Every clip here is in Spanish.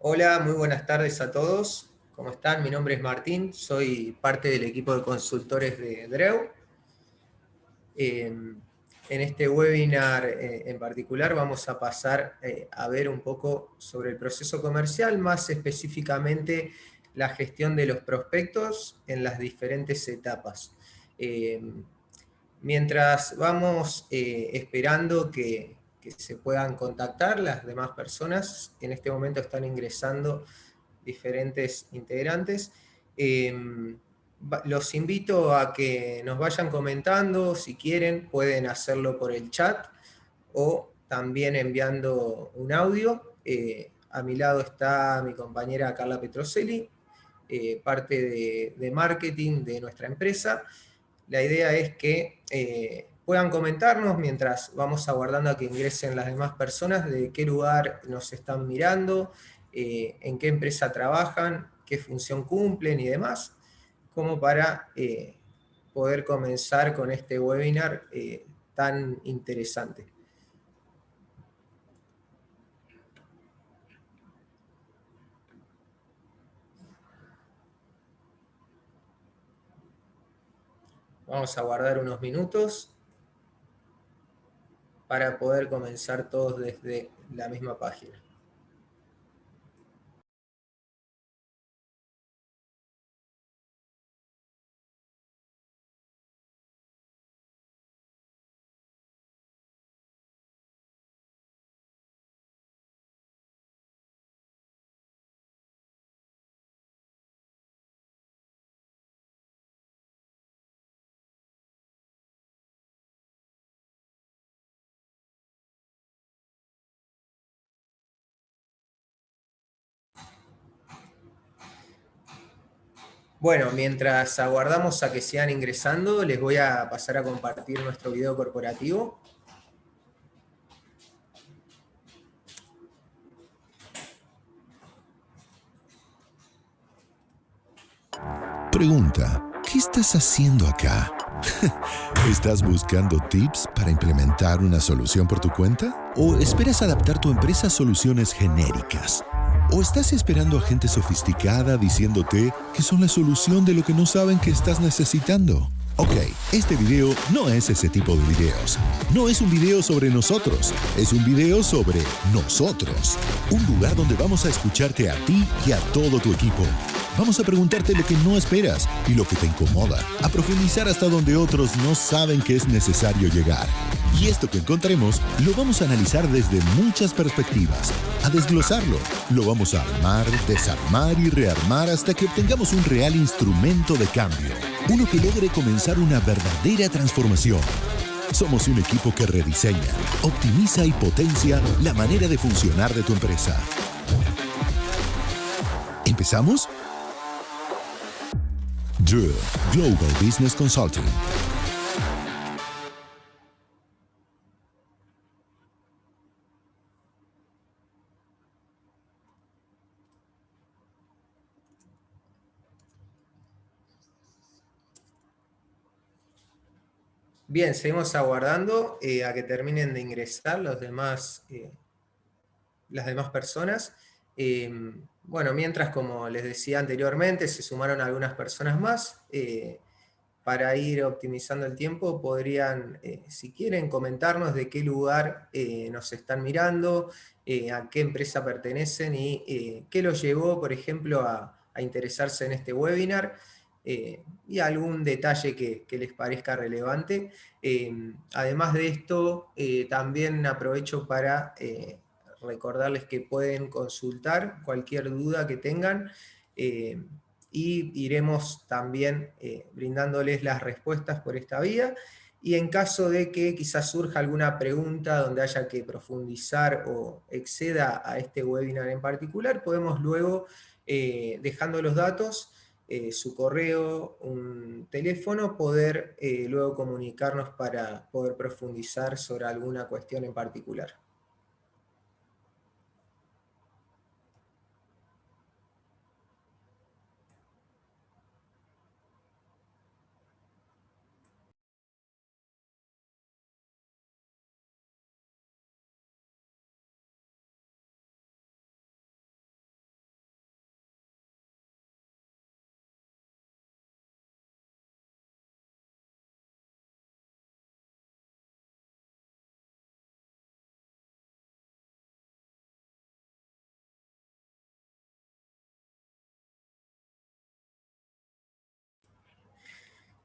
Hola, muy buenas tardes a todos. ¿Cómo están? Mi nombre es Martín, soy parte del equipo de consultores de Dreu. En este webinar en particular vamos a pasar a ver un poco sobre el proceso comercial, más específicamente la gestión de los prospectos en las diferentes etapas. Eh, Mientras vamos esperando que se puedan contactar las demás personas, en este momento están ingresando diferentes integrantes. Los invito a que nos vayan comentando, si quieren, pueden hacerlo por el chat o también enviando un audio. A mi lado está mi compañera Carla Petrocelli, parte de marketing de nuestra empresa. La idea es que puedan comentarnos mientras vamos aguardando a que ingresen las demás personas de qué lugar nos están mirando, en qué empresa trabajan, qué función cumplen y demás, como para poder comenzar con este webinar tan interesante. Vamos a guardar unos minutos para poder comenzar todos desde la misma página. Bueno, mientras aguardamos a que sigan ingresando, les voy a pasar a compartir nuestro video corporativo. Pregunta, ¿qué estás haciendo acá? ¿Estás buscando tips para implementar una solución por tu cuenta? ¿O esperas adaptar tu empresa a soluciones genéricas? ¿O estás esperando a gente sofisticada diciéndote que son la solución de lo que no saben que estás necesitando? Ok, este video no es ese tipo de videos. No es un video sobre nosotros, es un video sobre nosotros. Un lugar donde vamos a escucharte a ti y a todo tu equipo. Vamos a preguntarte lo que no esperas y lo que te incomoda, a profundizar hasta donde otros no saben que es necesario llegar. Y esto que encontremos lo vamos a analizar desde muchas perspectivas, a desglosarlo. Lo vamos a armar, desarmar y rearmar hasta que obtengamos un real instrumento de cambio. Uno que logre comenzar una verdadera transformación. Somos un equipo que rediseña, optimiza y potencia la manera de funcionar de tu empresa. ¿Empezamos? Dreu Global Business Consulting. Bien, seguimos aguardando a que terminen de ingresar las demás personas. Bueno, mientras, como les decía anteriormente, se sumaron algunas personas más. Para ir optimizando el tiempo, podrían, si quieren, comentarnos de qué lugar nos están mirando, a qué empresa pertenecen y qué los llevó, por ejemplo, a interesarse en este webinar, y algún detalle que les parezca relevante. Además de esto, también aprovecho para recordarles que pueden consultar cualquier duda que tengan, y iremos también brindándoles las respuestas por esta vía. Y en caso de que quizás surja alguna pregunta donde haya que profundizar o exceda a este webinar en particular, podemos luego, dejando los datos, su correo, un teléfono, poder luego comunicarnos para poder profundizar sobre alguna cuestión en particular.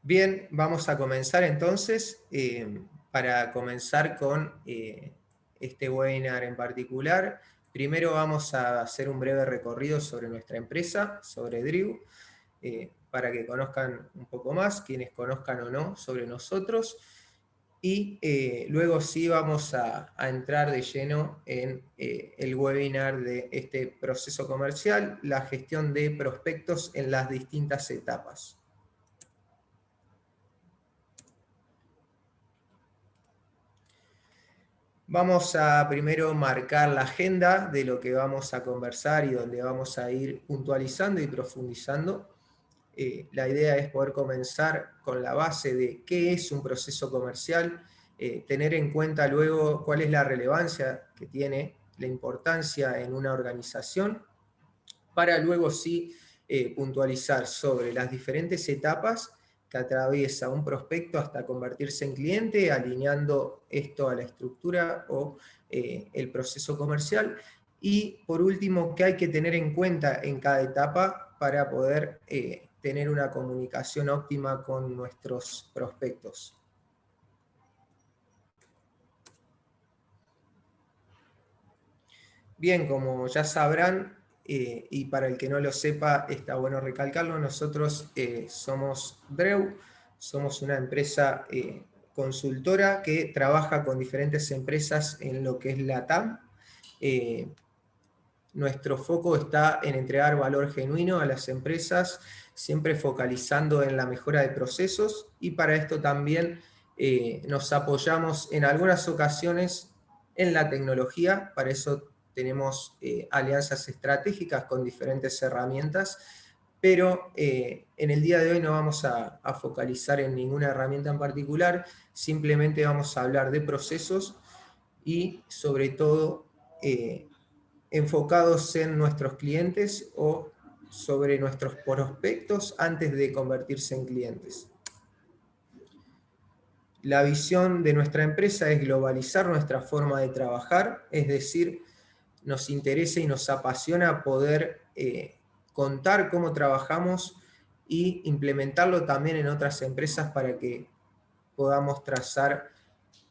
Bien, vamos a comenzar entonces. Para comenzar con este webinar en particular, primero vamos a hacer un breve recorrido sobre nuestra empresa, sobre Driu, para que conozcan un poco más, quienes conozcan o no sobre nosotros. Y luego sí vamos a entrar de lleno en el webinar de este proceso comercial, la gestión de prospectos en las distintas etapas. Vamos a primero marcar la agenda de lo que vamos a conversar y donde vamos a ir puntualizando y profundizando. La idea es poder comenzar con la base de qué es un proceso comercial, tener en cuenta luego cuál es la relevancia que tiene, la importancia en una organización, para luego sí puntualizar sobre las diferentes etapas que atraviesa un prospecto hasta convertirse en cliente, alineando esto a la estructura o el proceso comercial. Y por último, qué hay que tener en cuenta en cada etapa para poder tener una comunicación óptima con nuestros prospectos. Bien, como ya sabrán, y para el que no lo sepa, está bueno recalcarlo, nosotros somos Dreu, somos una empresa consultora que trabaja con diferentes empresas en lo que es la TAM. Nuestro foco está en entregar valor genuino a las empresas, siempre focalizando en la mejora de procesos, y para esto también nos apoyamos en algunas ocasiones en la tecnología. Para eso tenemos alianzas estratégicas con diferentes herramientas, pero en el día de hoy no vamos a focalizar en ninguna herramienta en particular, simplemente vamos a hablar de procesos y sobre todo enfocados en nuestros clientes o sobre nuestros prospectos antes de convertirse en clientes. La visión de nuestra empresa es globalizar nuestra forma de trabajar, es decir, nos interesa y nos apasiona poder contar cómo trabajamos y implementarlo también en otras empresas para que podamos trazar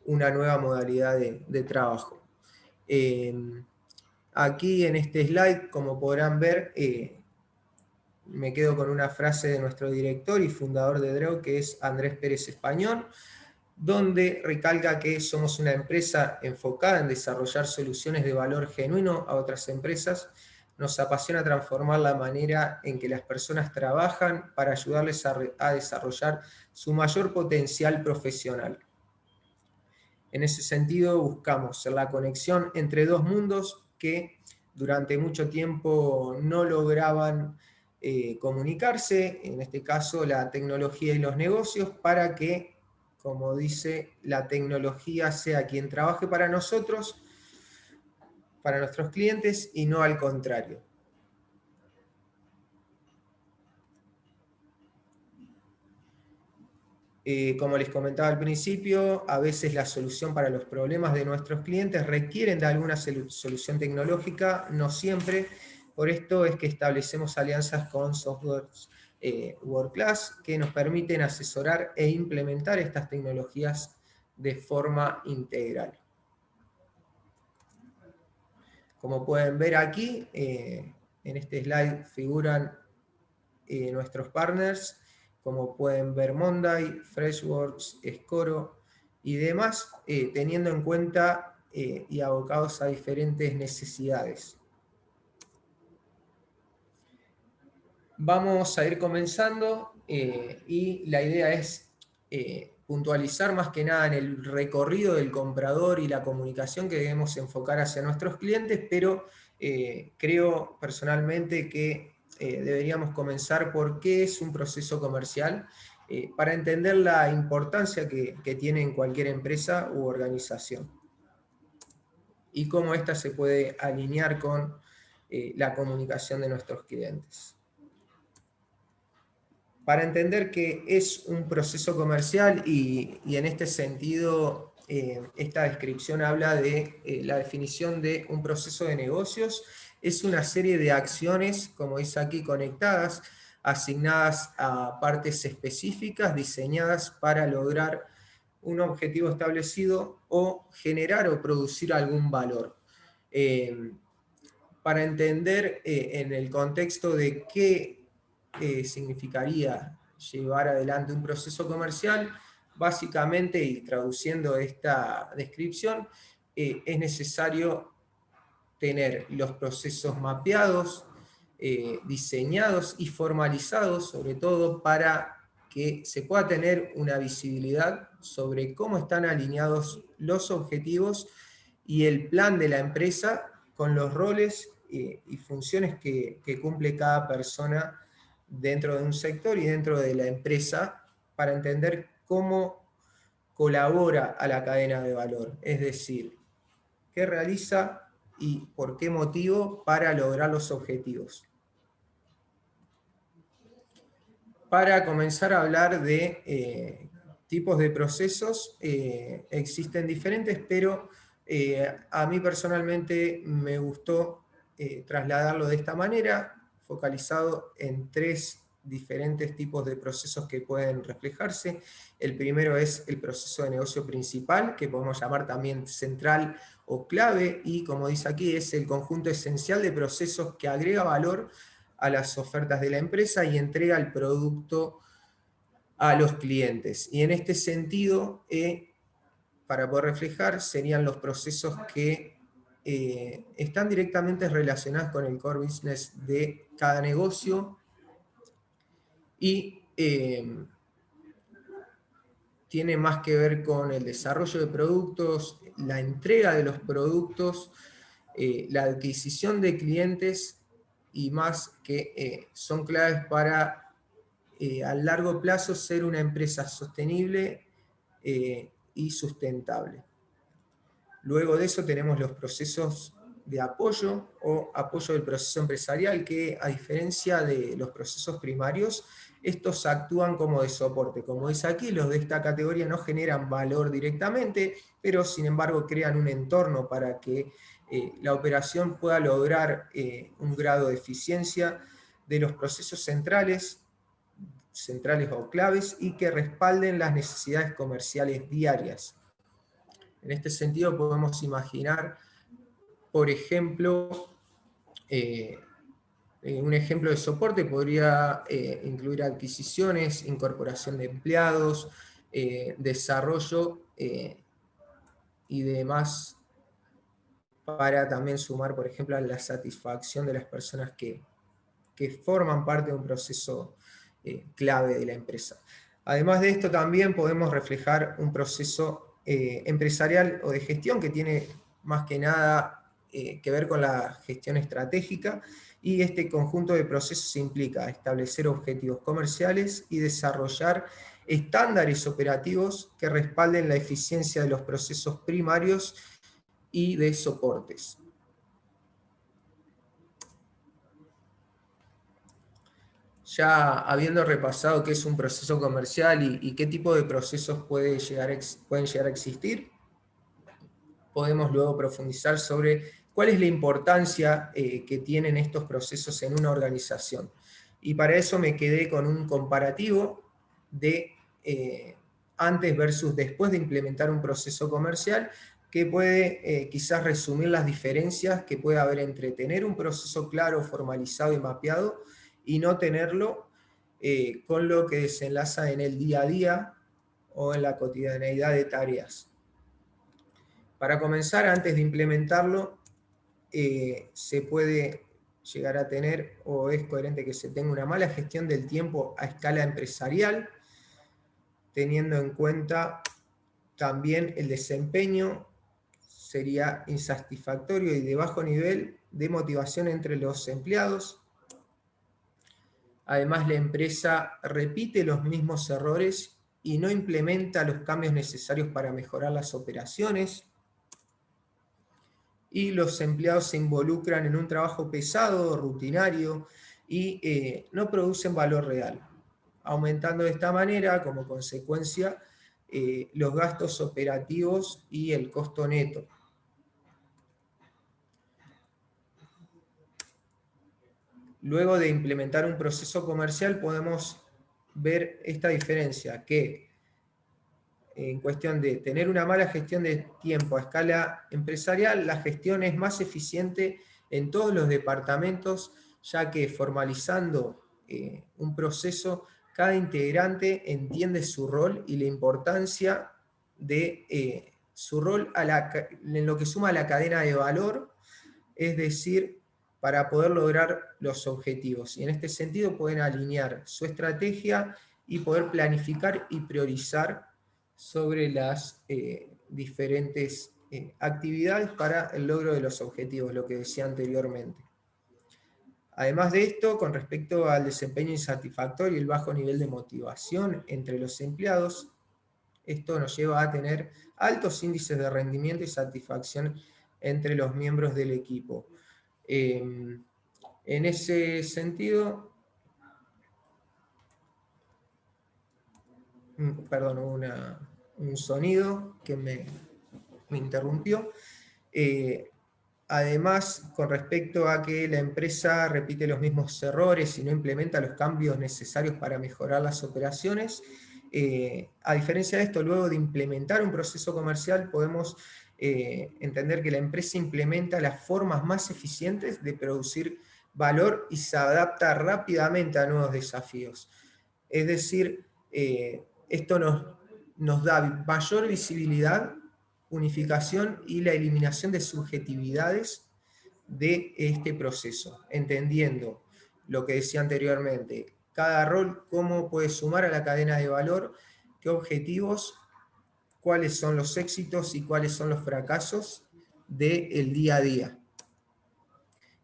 una nueva modalidad de trabajo. Aquí en este slide, como podrán ver, me quedo con una frase de nuestro director y fundador de Dreu, que es Andrés Pérez Español, donde recalca que somos una empresa enfocada en desarrollar soluciones de valor genuino a otras empresas. Nos apasiona transformar la manera en que las personas trabajan para ayudarles a desarrollar su mayor potencial profesional. En ese sentido, buscamos la conexión entre dos mundos que durante mucho tiempo no lograban comunicarse, en este caso la tecnología y los negocios, para que, como dice, la tecnología sea quien trabaje para nosotros, para nuestros clientes, y no al contrario. Como les comentaba al principio, a veces la solución para los problemas de nuestros clientes requieren de alguna solución tecnológica, no siempre. Por esto es que establecemos alianzas con softwares world class que nos permiten asesorar e implementar estas tecnologías de forma integral. Como pueden ver aquí, en este slide figuran nuestros partners, como pueden ver Monday, Freshworks, Scoro y demás, teniendo en cuenta y abocados a diferentes necesidades. Vamos a ir comenzando y la idea es puntualizar más que nada en el recorrido del comprador y la comunicación que debemos enfocar hacia nuestros clientes, pero creo personalmente que deberíamos comenzar por qué es un proceso comercial, para entender la importancia que tiene en cualquier empresa u organización y cómo ésta se puede alinear con la comunicación de nuestros clientes. Para entender que es un proceso comercial y en este sentido esta descripción habla de la definición de un proceso de negocios. Es una serie de acciones, como dice aquí, conectadas asignadas a partes específicas diseñadas para lograr un objetivo establecido o generar o producir algún valor. Para entender en el contexto de qué significaría llevar adelante un proceso comercial, básicamente, y traduciendo esta descripción, es necesario tener los procesos mapeados, diseñados y formalizados, sobre todo para que se pueda tener una visibilidad sobre cómo están alineados los objetivos y el plan de la empresa con los roles y funciones que cumple cada persona dentro de un sector y dentro de la empresa, para entender cómo colabora a la cadena de valor, es decir, qué realiza y por qué motivo para lograr los objetivos. Para comenzar a hablar de tipos de procesos, existen diferentes, pero a mí personalmente me gustó trasladarlo de esta manera, focalizado en 3 diferentes tipos de procesos que pueden reflejarse. El primero es el proceso de negocio principal, que podemos llamar también central o clave, y como dice aquí, es el conjunto esencial de procesos que agrega valor a las ofertas de la empresa y entrega el producto a los clientes. Y en este sentido, para poder reflejar, serían los procesos que están directamente relacionados con el core business de cada negocio y tiene más que ver con el desarrollo de productos, la entrega de los productos, la adquisición de clientes y más, que son claves para a largo plazo ser una empresa sostenible y sustentable. Luego de eso tenemos los procesos de apoyo o apoyo del proceso empresarial, que a diferencia de los procesos primarios, estos actúan como de soporte. Como dice aquí, los de esta categoría no generan valor directamente, pero sin embargo crean un entorno para que la operación pueda lograr un grado de eficiencia de los procesos centrales o claves, y que respalden las necesidades comerciales diarias. En este sentido podemos imaginar, por ejemplo, un ejemplo de soporte podría incluir adquisiciones, incorporación de empleados, desarrollo y demás, para también sumar, por ejemplo, a la satisfacción de las personas que forman parte de un proceso clave de la empresa. Además de esto, también podemos reflejar un proceso empresarial o de gestión que tiene más que nada que ver con la gestión estratégica, y este conjunto de procesos implica establecer objetivos comerciales y desarrollar estándares operativos que respalden la eficiencia de los procesos primarios y de soportes. Ya habiendo repasado qué es un proceso comercial y qué tipo de procesos pueden llegar a existir, podemos luego profundizar sobre cuál es la importancia que tienen estos procesos en una organización. Y para eso me quedé con un comparativo de antes versus después de implementar un proceso comercial, que puede quizás resumir las diferencias que puede haber entre tener un proceso claro, formalizado y mapeado, y no tenerlo, con lo que desenlaza en el día a día o en la cotidianeidad de tareas. Para comenzar, antes de implementarlo, se puede llegar a tener, o es coherente que se tenga, una mala gestión del tiempo a escala empresarial, teniendo en cuenta también el desempeño sería insatisfactorio y de bajo nivel de motivación entre los empleados. Además, la empresa repite los mismos errores y no implementa los cambios necesarios para mejorar las operaciones. Y los empleados se involucran en un trabajo pesado, rutinario, y no producen valor real, aumentando de esta manera, como consecuencia, los gastos operativos y el costo neto. luego de implementar un proceso comercial podemos ver esta diferencia, que en cuestión de tener una mala gestión de tiempo a escala empresarial, la gestión es más eficiente en todos los departamentos, ya que formalizando un proceso, cada integrante entiende su rol y la importancia de su rol en lo que suma a la cadena de valor, es decir, para poder lograr los objetivos. Y en este sentido pueden alinear su estrategia y poder planificar y priorizar sobre las diferentes actividades para el logro de los objetivos, lo que decía anteriormente. Además de esto, con respecto al desempeño insatisfactorio y el bajo nivel de motivación entre los empleados, esto nos lleva a tener altos índices de rendimiento y satisfacción entre los miembros del equipo. En ese sentido, perdón, hubo un sonido que me interrumpió. Además, con respecto a que la empresa repite los mismos errores y no implementa los cambios necesarios para mejorar las operaciones, a diferencia de esto, luego de implementar un proceso comercial, podemos entender que la empresa implementa las formas más eficientes de producir valor y se adapta rápidamente a nuevos desafíos. Es decir, esto nos da mayor visibilidad, unificación y la eliminación de subjetividades de este proceso, entendiendo lo que decía anteriormente, cada rol, cómo puede sumar a la cadena de valor, qué objetivos, cuáles son los éxitos y cuáles son los fracasos del día a día.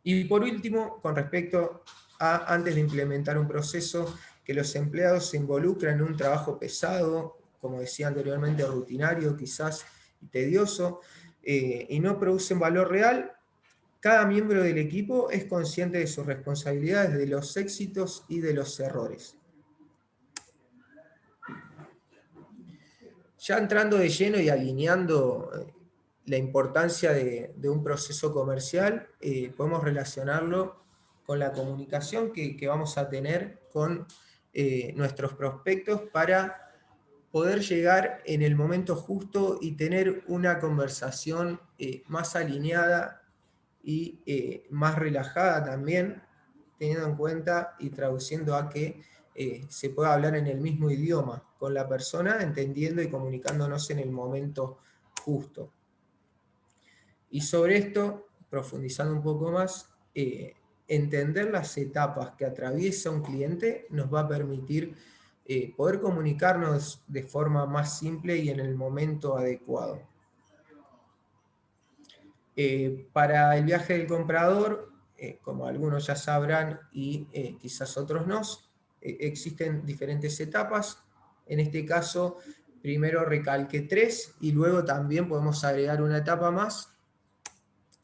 Y por último, con respecto a antes de implementar un proceso, que los empleados se involucran en un trabajo pesado, como decía anteriormente, rutinario, quizás tedioso, y no producen valor real, cada miembro del equipo es consciente de sus responsabilidades, de los éxitos y de los errores. Ya entrando de lleno y alineando la importancia de un proceso comercial, podemos relacionarlo con la comunicación que vamos a tener con nuestros prospectos para poder llegar en el momento justo y tener una conversación más alineada y más relajada también, teniendo en cuenta y traduciendo a que se pueda hablar en el mismo idioma con la persona, entendiendo y comunicándonos en el momento justo. Y sobre esto, profundizando un poco más, entender las etapas que atraviesa un cliente nos va a permitir poder comunicarnos de forma más simple y en el momento adecuado. Para el viaje del comprador, como algunos ya sabrán y quizás otros no, existen diferentes etapas. En este caso, primero recalqué 3 y luego también podemos agregar una etapa más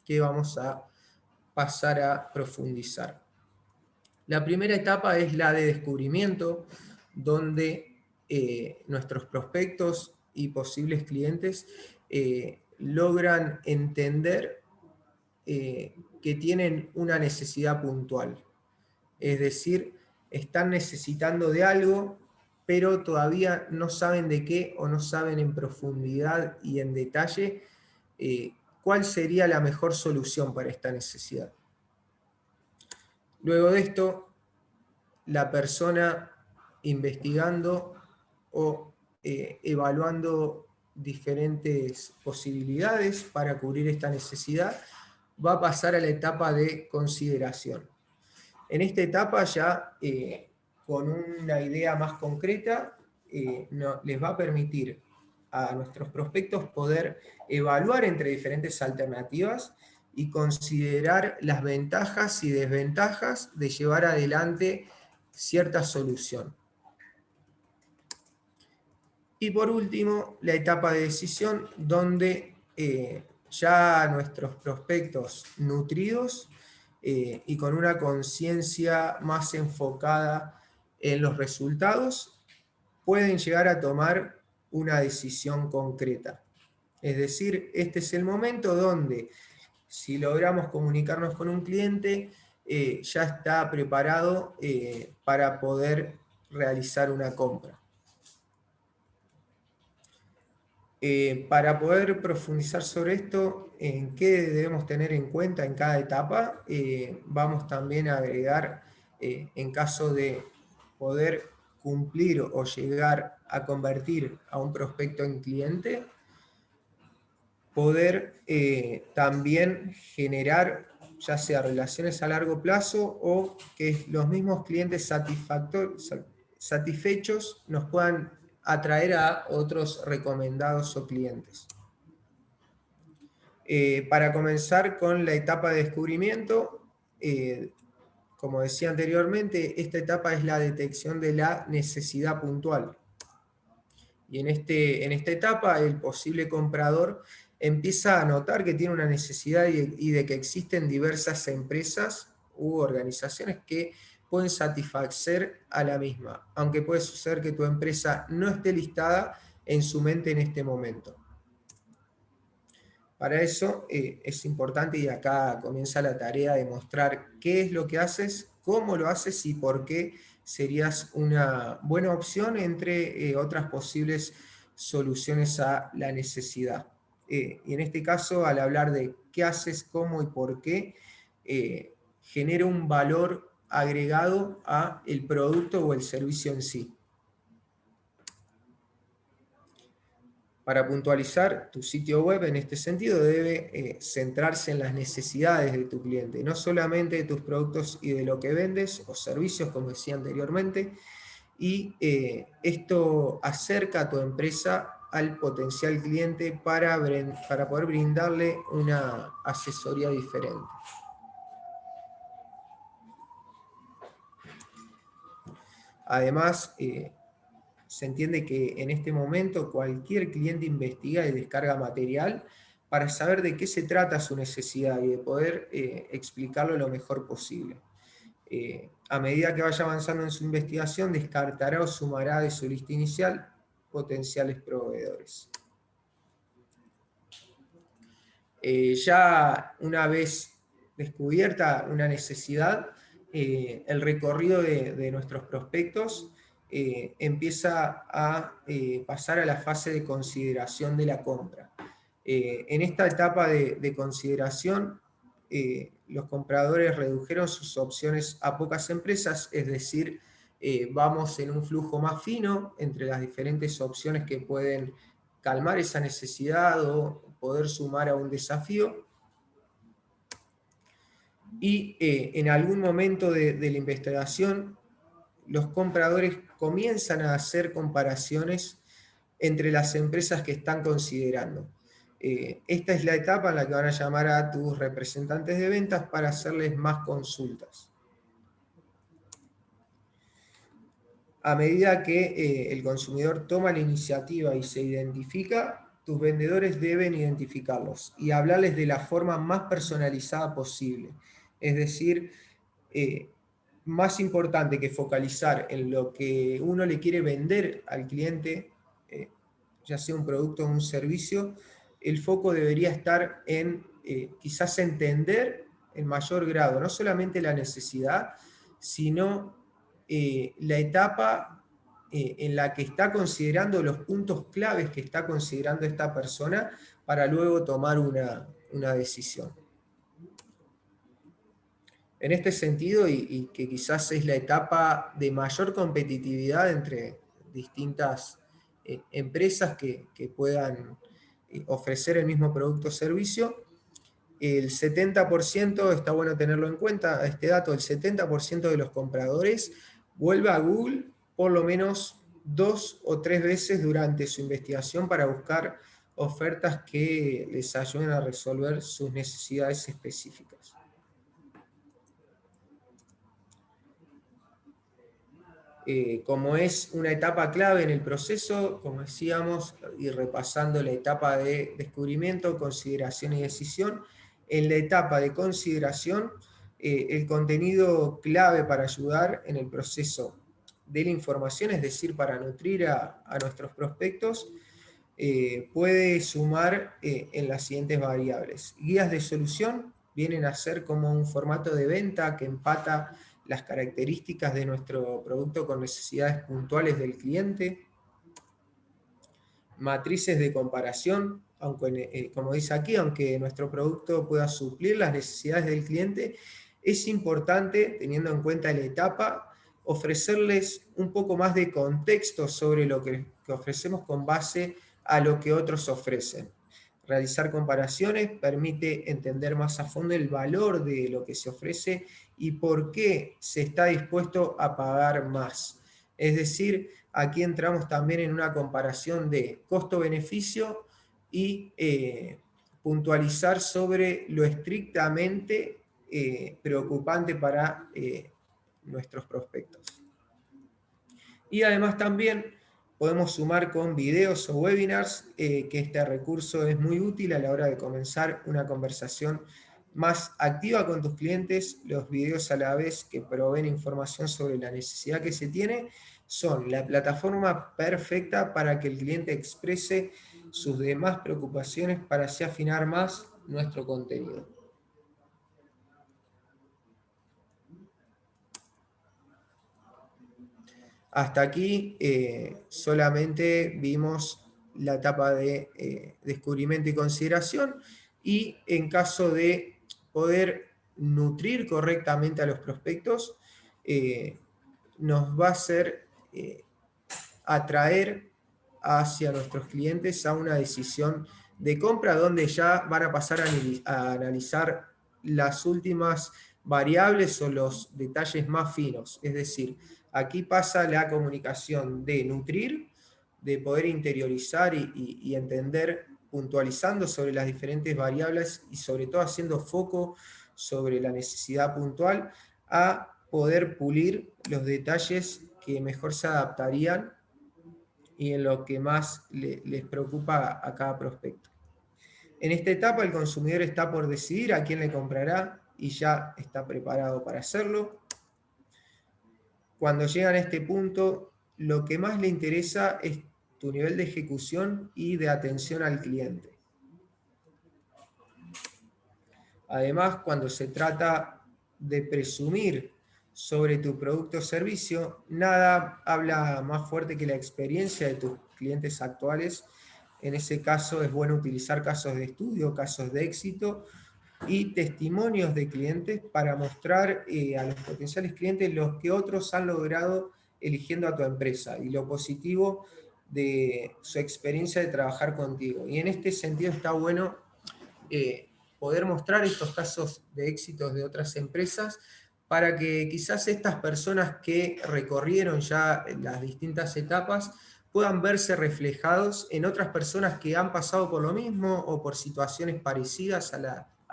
que vamos a pasar a profundizar. La primera etapa es la de descubrimiento, donde nuestros prospectos y posibles clientes logran entender que tienen una necesidad puntual. Es decir, están necesitando de algo, pero todavía no saben de qué o no saben en profundidad y en detalle cuál sería la mejor solución para esta necesidad. Luego de esto, la persona investigando o evaluando diferentes posibilidades para cubrir esta necesidad, va a pasar a la etapa de consideración. En esta etapa ya con una idea más concreta les va a permitir a nuestros prospectos poder evaluar entre diferentes alternativas y considerar las ventajas y desventajas de llevar adelante cierta solución. Y por último, la etapa de decisión, donde ya nuestros prospectos nutridos y con una conciencia más enfocada en los resultados, pueden llegar a tomar una decisión concreta. Es decir, este es el momento donde, si logramos comunicarnos con un cliente, ya está preparado para poder realizar una compra. Para poder profundizar sobre esto, en qué debemos tener en cuenta en cada etapa, vamos también a agregar, en caso de poder cumplir o llegar a convertir a un prospecto en cliente, poder también generar ya sea relaciones a largo plazo o que los mismos clientes satisfechos nos puedan atraer a otros recomendados o clientes. Para comenzar con la etapa de descubrimiento, como decía anteriormente, esta etapa es la detección de la necesidad puntual. Y en esta etapa el posible comprador empieza a notar que tiene una necesidad y de que existen diversas empresas u organizaciones que pueden satisfacer a la misma, aunque puede suceder que tu empresa no esté listada en su mente en este momento. Para eso es importante, y acá comienza la tarea de mostrar qué es lo que haces, cómo lo haces y por qué serías una buena opción entre otras posibles soluciones a la necesidad. Y en este caso, al hablar de qué haces, cómo y por qué, genera un valor agregado a el producto o el servicio en sí. Para puntualizar, tu sitio web en este sentido debe centrarse en las necesidades de tu cliente, no solamente de tus productos y de lo que vendes o servicios, como decía anteriormente, y esto acerca a tu empresa al potencial cliente para poder brindarle una asesoría diferente. Además, se entiende que en este momento cualquier cliente investiga y descarga material para saber de qué se trata su necesidad y de poder explicarlo lo mejor posible. A medida que vaya avanzando en su investigación, descartará o sumará de su lista inicial potenciales proveedores. Ya una vez descubierta una necesidad, el recorrido de nuestros prospectos empieza a pasar a la fase de consideración de la compra. En esta etapa de consideración, los compradores redujeron sus opciones a pocas empresas, es decir, vamos en un flujo más fino entre las diferentes opciones que pueden calmar esa necesidad o poder sumar a un desafío. Y en algún momento de la investigación, los compradores comienzan a hacer comparaciones entre las empresas que están considerando. Esta es la etapa en la que van a llamar a tus representantes de ventas para hacerles más consultas. A medida que el consumidor toma la iniciativa y se identifica, tus vendedores deben identificarlos y hablarles de la forma más personalizada posible. Es decir, más importante que focalizar en lo que uno le quiere vender al cliente, ya sea un producto o un servicio, el foco debería estar en quizás entender en mayor grado, no solamente la necesidad, sino la etapa en la que está considerando los puntos claves que está considerando esta persona para luego tomar una decisión. En este sentido, y que quizás es la etapa de mayor competitividad entre distintas empresas que puedan ofrecer el mismo producto o servicio, el 70%, está bueno tenerlo en cuenta, este dato, el 70% de los compradores vuelve a Google por lo menos 2 o 3 veces durante su investigación para buscar ofertas que les ayuden a resolver sus necesidades específicas. Como es una etapa clave en el proceso, como decíamos, y repasando la etapa de descubrimiento, consideración y decisión, en la etapa de consideración, el contenido clave para ayudar en el proceso de la información, es decir, para nutrir a nuestros prospectos, puede sumar en las siguientes variables: guías de solución, vienen a ser como un formato de venta que empata las características de nuestro producto con necesidades puntuales del cliente. Matrices de comparación, aunque, como dice aquí, aunque nuestro producto pueda suplir las necesidades del cliente, es importante, teniendo en cuenta la etapa, ofrecerles un poco más de contexto sobre lo que ofrecemos con base a lo que otros ofrecen. Realizar comparaciones permite entender más a fondo el valor de lo que se ofrece y por qué se está dispuesto a pagar más. Es decir, aquí entramos también en una comparación de costo-beneficio y puntualizar sobre lo estrictamente preocupante para nuestros prospectos. Y además también podemos sumar con videos o webinars, que este recurso es muy útil a la hora de comenzar una conversación más activa con tus clientes. Los videos, a la vez que proveen información sobre la necesidad que se tiene, son la plataforma perfecta para que el cliente exprese sus demás preocupaciones para así afinar más nuestro contenido. Hasta aquí solamente vimos la etapa de descubrimiento y consideración, y en caso de poder nutrir correctamente a los prospectos, nos va a hacer atraer hacia nuestros clientes a una decisión de compra donde ya van a pasar a analizar las últimas variables o los detalles más finos. Es decir, aquí pasa la comunicación de nutrir, de poder interiorizar y entender, puntualizando sobre las diferentes variables y sobre todo haciendo foco sobre la necesidad puntual, a poder pulir los detalles que mejor se adaptarían y en lo que más les preocupa a cada prospecto. En esta etapa el consumidor está por decidir a quién le comprará y ya está preparado para hacerlo. Cuando llegan a este punto, lo que más le interesa es tu nivel de ejecución y de atención al cliente. Además, cuando se trata de presumir sobre tu producto o servicio, nada habla más fuerte que la experiencia de tus clientes actuales. En ese caso es bueno utilizar casos de estudio, casos de éxito y testimonios de clientes para mostrar a los potenciales clientes lo que otros han logrado eligiendo a tu empresa y lo positivo de su experiencia de trabajar contigo. Y en este sentido está bueno poder mostrar estos casos de éxitos de otras empresas para que quizás estas personas que recorrieron ya las distintas etapas puedan verse reflejados en otras personas que han pasado por lo mismo o por situaciones parecidas a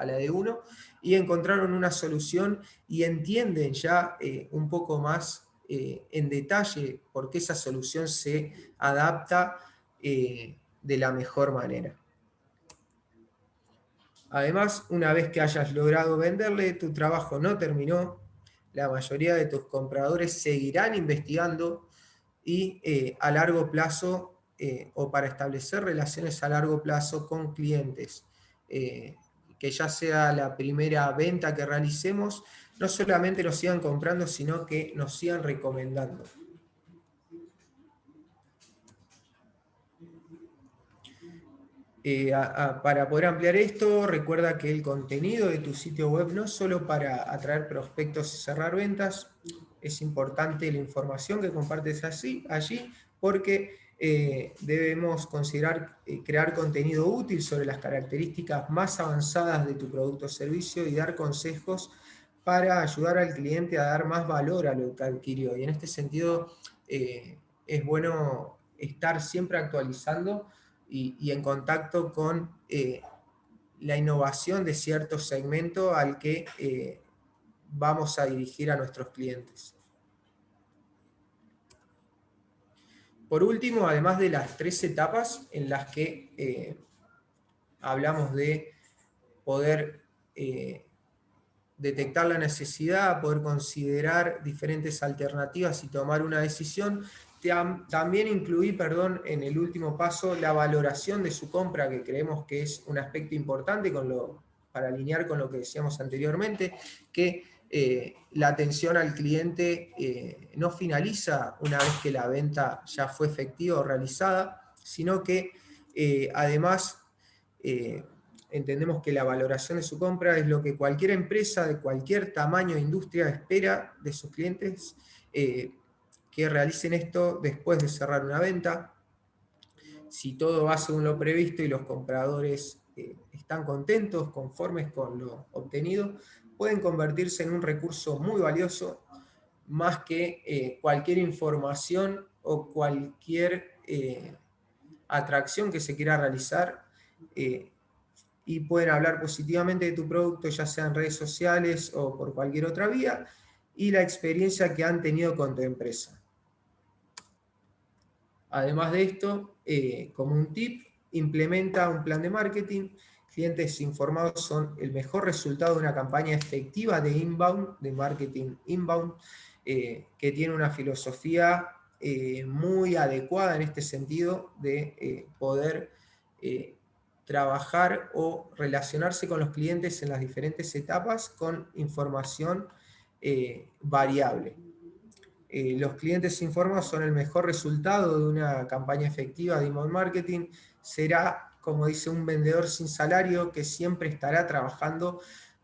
la de uno y encontraron una solución y entienden ya un poco más en detalle por qué esa solución se adapta de la mejor manera. Además, una vez que hayas logrado venderle, tu trabajo no terminó. La mayoría de tus compradores seguirán investigando y a largo plazo o para establecer relaciones a largo plazo con clientes, que ya sea la primera venta que realicemos, no solamente nos sigan comprando, sino que nos sigan recomendando. Para poder ampliar esto, recuerda que el contenido de tu sitio web no es solo para atraer prospectos y cerrar ventas. Es importante la información que compartes allí porque debemos considerar crear contenido útil sobre las características más avanzadas de tu producto o servicio y dar consejos para ayudar al cliente a dar más valor a lo que adquirió. Y en este sentido es bueno estar siempre actualizando y en contacto con la innovación de cierto segmento al que vamos a dirigir a nuestros clientes. Por último, además de las 3 etapas en las que hablamos de poder detectar la necesidad, poder considerar diferentes alternativas y tomar una decisión, también incluí, en el último paso, la valoración de su compra, que creemos que es un aspecto importante con lo para alinear con lo que decíamos anteriormente, que la atención al cliente no finaliza una vez que la venta ya fue efectiva o realizada, sino que además entendemos que la valoración de su compra es lo que cualquier empresa de cualquier tamaño de industria espera de sus clientes que realicen esto después de cerrar una venta. Si todo va según lo previsto y los compradores están contentos, conformes con lo obtenido, pueden convertirse en un recurso muy valioso, más que cualquier información o cualquier atracción que se quiera realizar, y pueden hablar positivamente de tu producto, ya sea en redes sociales o por cualquier otra vía, y la experiencia que han tenido con tu empresa. Además de esto, como un tip, implementa un plan de marketing. Clientes informados son el mejor resultado de una campaña efectiva de inbound, de marketing inbound, que tiene una filosofía muy adecuada en este sentido de poder trabajar o relacionarse con los clientes en las diferentes etapas con información variable. Los clientes informados son el mejor resultado de una campaña efectiva de inbound marketing. Será, como dice, un vendedor sin salario que siempre estará trabajando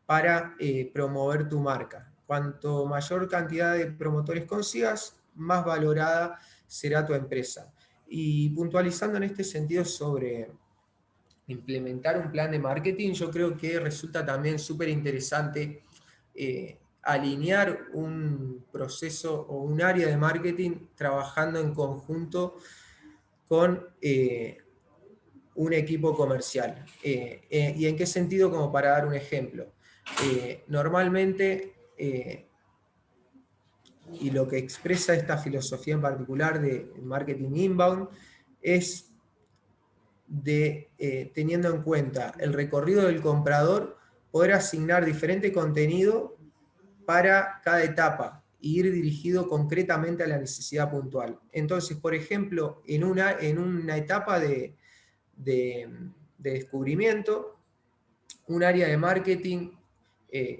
para promover tu marca. Cuanto mayor cantidad de promotores consigas, más valorada será tu empresa. Y puntualizando en este sentido sobre implementar un plan de marketing, yo creo que resulta también súper interesante alinear un proceso o un área de marketing trabajando en conjunto con un equipo comercial. ¿Y en qué sentido? Como para dar un ejemplo. Normalmente, y lo que expresa esta filosofía en particular de marketing inbound, es teniendo en cuenta el recorrido del comprador, poder asignar diferente contenido para cada etapa e ir dirigido concretamente a la necesidad puntual. Entonces, por ejemplo, en una etapa de descubrimiento, un área de marketing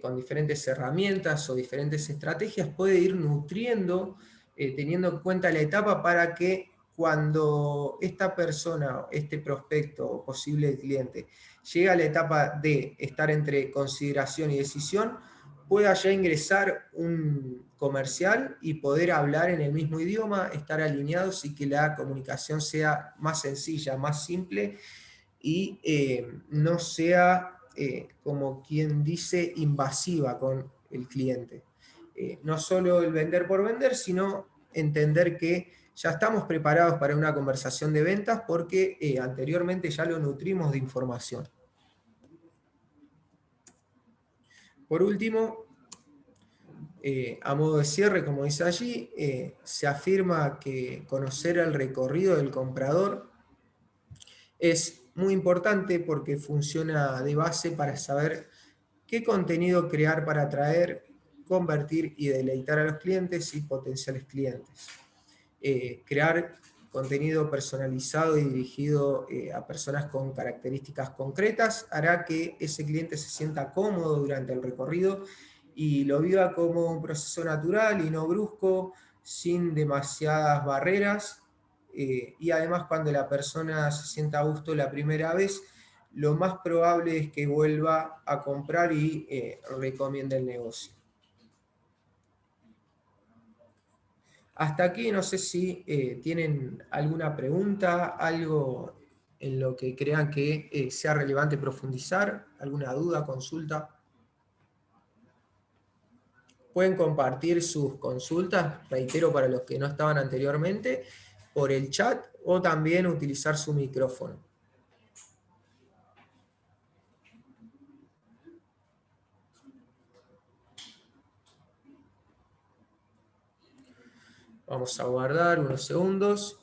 con diferentes herramientas o diferentes estrategias puede ir nutriendo, teniendo en cuenta la etapa para que cuando esta persona, este prospecto o posible cliente, llega a la etapa de estar entre consideración y decisión, pueda ya ingresar un comercial y poder hablar en el mismo idioma, estar alineados y que la comunicación sea más sencilla, más simple y no sea, como quien dice, invasiva con el cliente. No solo el vender por vender, sino entender que ya estamos preparados para una conversación de ventas porque anteriormente ya lo nutrimos de información. Por último, a modo de cierre, como dice allí, se afirma que conocer el recorrido del comprador es muy importante porque funciona de base para saber qué contenido crear para atraer, convertir y deleitar a los clientes y potenciales clientes. Crear contenido personalizado y dirigido a personas con características concretas hará que ese cliente se sienta cómodo durante el recorrido y lo viva como un proceso natural y no brusco, sin demasiadas barreras. Y además, cuando la persona se sienta a gusto la primera vez, lo más probable es que vuelva a comprar y recomiende el negocio. Hasta aquí, no sé si tienen alguna pregunta, algo en lo que crean que sea relevante profundizar, alguna duda, consulta. Pueden compartir sus consultas, reitero, para los que no estaban anteriormente, por el chat o también utilizar su micrófono. Vamos a guardar unos segundos.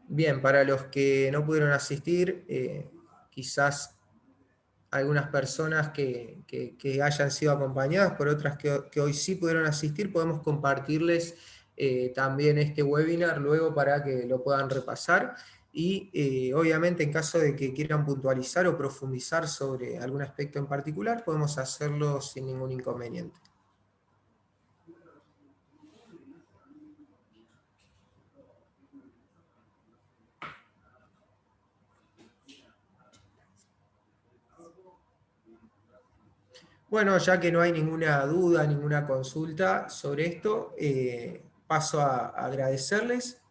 Bien, para los que no pudieron asistir, quizás algunas personas que hayan sido acompañadas por otras que hoy sí pudieron asistir, podemos compartirles también este webinar luego para que lo puedan repasar. Y obviamente en caso de que quieran puntualizar o profundizar sobre algún aspecto en particular, podemos hacerlo sin ningún inconveniente. Bueno, ya que no hay ninguna duda, ninguna consulta sobre esto, paso a agradecerles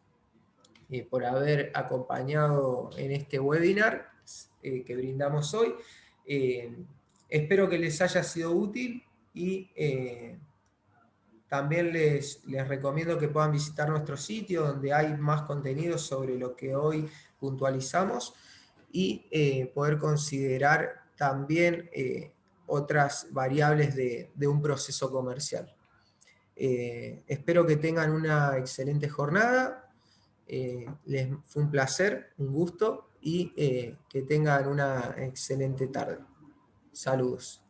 por haber acompañado en este webinar que brindamos hoy. Espero que les haya sido útil y también les recomiendo que puedan visitar nuestro sitio donde hay más contenido sobre lo que hoy puntualizamos y poder considerar también otras variables de un proceso comercial. Espero que tengan una excelente jornada. Fue un placer, un gusto y que tengan una excelente tarde. Saludos.